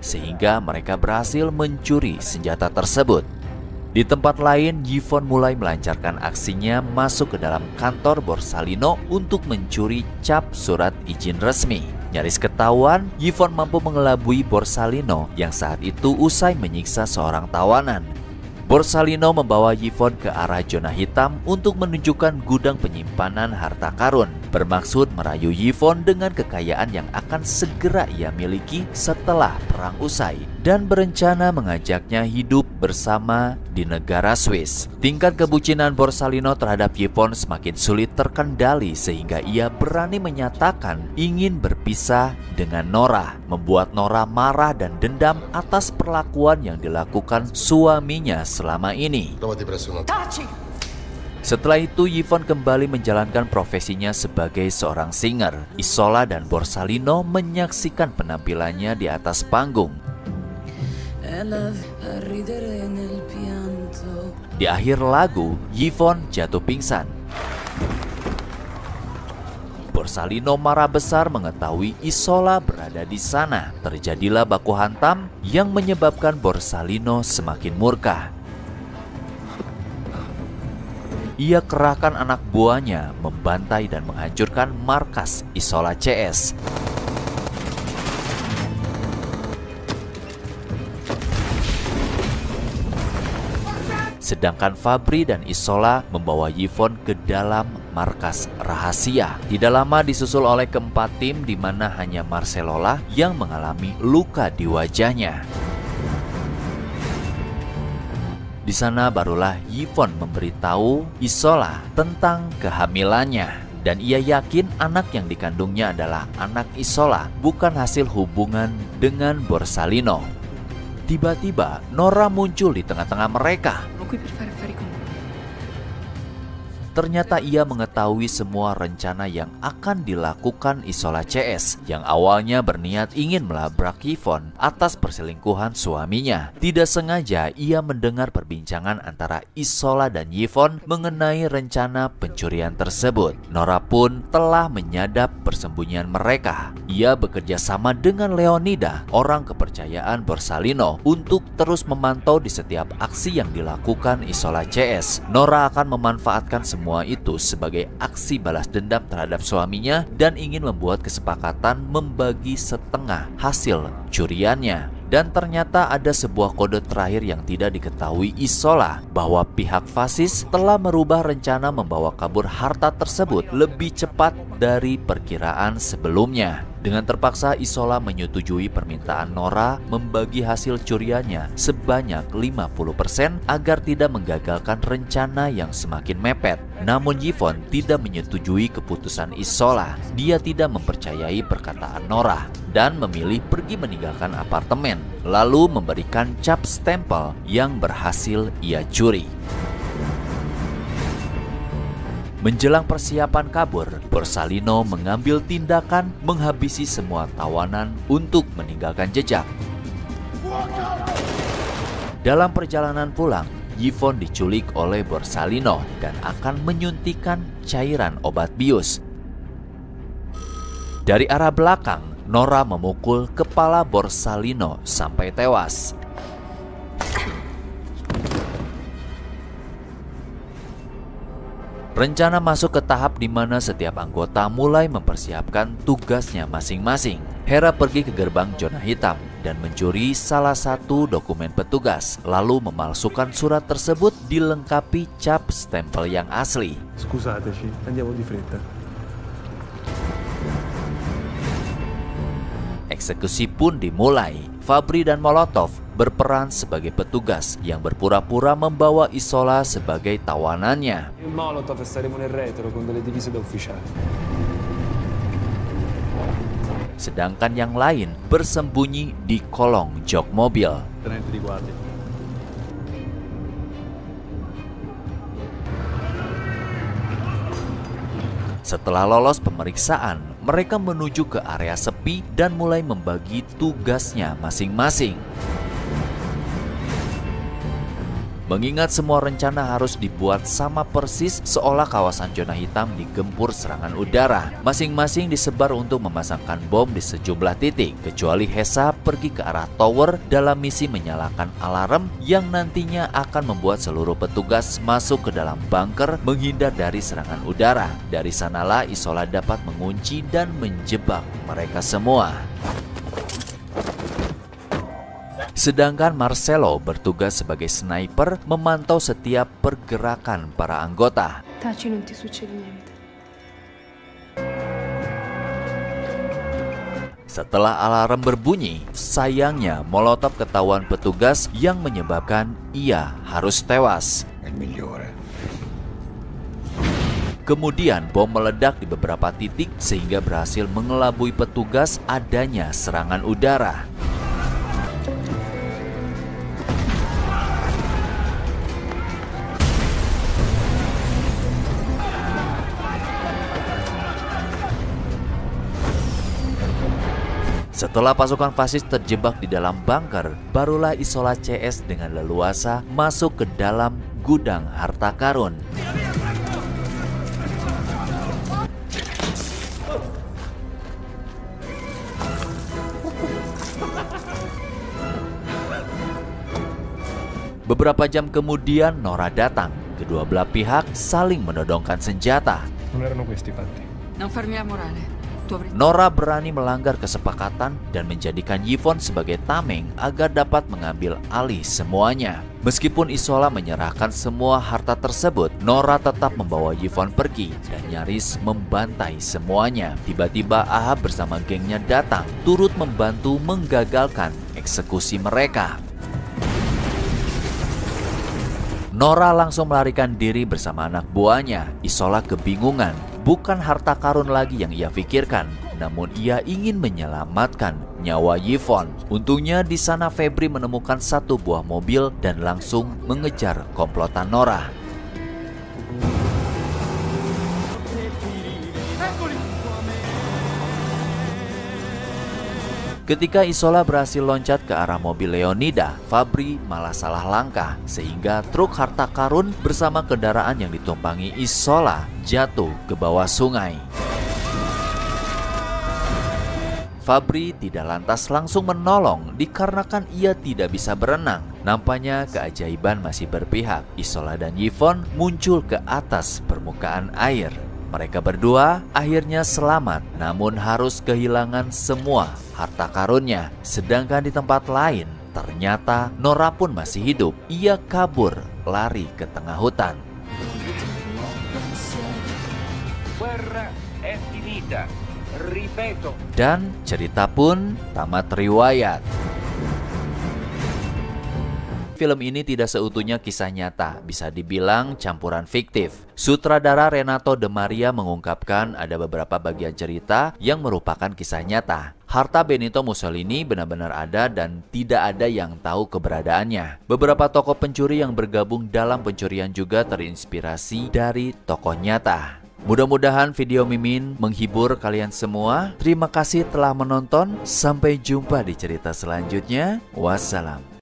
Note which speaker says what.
Speaker 1: sehingga mereka berhasil mencuri senjata tersebut. Di tempat lain, Yvonne mulai melancarkan aksinya masuk ke dalam kantor Borsalino untuk mencuri cap surat izin resmi. Nyaris ketahuan, Yvonne mampu mengelabui Borsalino yang saat itu usai menyiksa seorang tawanan. Borsalino membawa Yvonne ke arah zona hitam untuk menunjukkan gudang penyimpanan harta karun, bermaksud merayu Yvonne dengan kekayaan yang akan segera ia miliki setelah perang usai, dan berencana mengajaknya hidup bersama di negara Swiss. Tingkat kebucinan Borsalino terhadap Yvonne semakin sulit terkendali sehingga ia berani menyatakan ingin berpisah dengan Nora, membuat Nora marah dan dendam atas perlakuan yang dilakukan suaminya selama ini. Setelah itu, Yvonne kembali menjalankan profesinya sebagai seorang singer. Isola dan Borsalino menyaksikan penampilannya di atas panggung. Di akhir lagu, Yvonne jatuh pingsan. Borsalino marah besar mengetahui Isola berada di sana. Terjadilah baku hantam yang menyebabkan Borsalino semakin murka. Ia kerahkan anak buahnya membantai dan menghancurkan markas Isola CS. Sedangkan Fabri dan Isola membawa Yvonne ke dalam markas rahasia. Tidak lama disusul oleh keempat tim di mana hanya Marcelola yang mengalami luka di wajahnya. Di sana barulah Yvonne memberitahu Isola tentang kehamilannya. Dan ia yakin anak yang dikandungnya adalah anak Isola, bukan hasil hubungan dengan Borsalino. Tiba-tiba Nora muncul di tengah-tengah mereka. Ternyata ia mengetahui semua rencana yang akan dilakukan Isola CS yang awalnya berniat ingin melabrak Yvonne atas perselingkuhan suaminya. Tidak sengaja ia mendengar perbincangan antara Isola dan Yvonne mengenai rencana pencurian tersebut. Nora pun telah menyadap persembunyian mereka. Ia bekerja sama dengan Leonida, orang kepercayaan Borsalino, untuk terus memantau di setiap aksi yang dilakukan Isola CS. Nora akan memanfaatkan semua itu sebagai aksi balas dendam terhadap suaminya dan ingin membuat kesepakatan membagi setengah hasil curiannya. Dan ternyata ada sebuah kode terakhir yang tidak diketahui Isola, bahwa pihak fasis telah merubah rencana membawa kabur harta tersebut lebih cepat dari perkiraan sebelumnya. Dengan terpaksa Isola menyetujui permintaan Nora membagi hasil curiannya sebanyak 50% agar tidak menggagalkan rencana yang semakin mepet. Namun Yvonne tidak menyetujui keputusan Isola. Dia tidak mempercayai perkataan Nora dan memilih pergi meninggalkan apartemen, lalu memberikan cap stempel yang berhasil ia curi. Menjelang persiapan kabur, Borsalino mengambil tindakan menghabisi semua tawanan untuk meninggalkan jejak. Dalam perjalanan pulang, Yvonne diculik oleh Borsalino dan akan menyuntikkan cairan obat bius. Dari arah belakang, Nora memukul kepala Borsalino sampai tewas. Rencana masuk ke tahap di mana setiap anggota mulai mempersiapkan tugasnya masing-masing. Hera pergi ke gerbang zona hitam dan mencuri salah satu dokumen petugas, lalu memalsukan surat tersebut dilengkapi cap stempel yang asli.
Speaker 2: Scusateci, andiamo di fretta.
Speaker 1: Eksekusi pun dimulai. Fabri dan Molotov berperan sebagai petugas yang berpura-pura membawa Isola sebagai tawanannya.
Speaker 2: Molotov staremo nel retro con delle divise da ufficiali.
Speaker 1: Sedangkan yang lain bersembunyi di kolong jok mobil.
Speaker 2: Tenente di guardia.
Speaker 1: Setelah lolos pemeriksaan, mereka menuju ke area sepi dan mulai membagi tugasnya masing-masing. Mengingat semua rencana harus dibuat sama persis seolah kawasan zona hitam digempur serangan udara. Masing-masing disebar untuk memasangkan bom di sejumlah titik, kecuali Hesa pergi ke arah tower dalam misi menyalakan alarm yang nantinya akan membuat seluruh petugas masuk ke dalam bunker menghindar dari serangan udara. Dari sanalah Isola dapat mengunci dan menjebak mereka semua. Sedangkan Marcello bertugas sebagai sniper memantau setiap pergerakan para anggota.
Speaker 3: Taci, non ti succede niente.
Speaker 1: Setelah alarm berbunyi, sayangnya Molotov ketahuan petugas yang menyebabkan ia harus tewas. Kemudian bom meledak di beberapa titik sehingga berhasil mengelabui petugas adanya serangan udara. Setelah pasukan fasis terjebak di dalam bunker, barulah Isola CS dengan leluasa masuk ke dalam gudang harta karun. Beberapa jam kemudian Nora datang. Kedua belah pihak saling menodongkan senjata.
Speaker 2: Non erano questi i fatti.
Speaker 3: Non farmi la morale.
Speaker 1: Nora berani melanggar kesepakatan dan menjadikan Yvonne sebagai tameng agar dapat mengambil alih semuanya. Meskipun Isola menyerahkan semua harta tersebut, Nora tetap membawa Yvonne pergi dan nyaris membantai semuanya. Tiba-tiba Ahab bersama gengnya datang, turut membantu menggagalkan eksekusi mereka. Nora langsung melarikan diri bersama anak buahnya. Isola kebingungan. Bukan harta karun lagi yang ia pikirkan, namun ia ingin menyelamatkan nyawa Yvonne. Untungnya di sana Febri menemukan satu buah mobil dan langsung mengejar komplotan Nora. Ketika Isola berhasil loncat ke arah mobil Leonida, Fabri malah salah langkah sehingga truk harta karun bersama kendaraan yang ditumpangi Isola jatuh ke bawah sungai. Fabri tidak lantas langsung menolong dikarenakan ia tidak bisa berenang. Nampaknya keajaiban masih berpihak. Isola dan Yvonne muncul ke atas permukaan air. Mereka berdua akhirnya selamat, namun harus kehilangan semua harta karunnya. Sedangkan di tempat lain, ternyata Nora pun masih hidup. Ia kabur, lari ke tengah hutan. Dan cerita pun tamat riwayat. Film ini tidak seutuhnya kisah nyata, bisa dibilang campuran fiktif. Sutradara Renato De Maria mengungkapkan ada beberapa bagian cerita yang merupakan kisah nyata. Harta Benito Mussolini benar-benar ada dan tidak ada yang tahu keberadaannya. Beberapa tokoh pencuri yang bergabung dalam pencurian juga terinspirasi dari tokoh nyata. Mudah-mudahan video Mimin menghibur kalian semua. Terima kasih telah menonton. Sampai jumpa di cerita selanjutnya. Wassalam.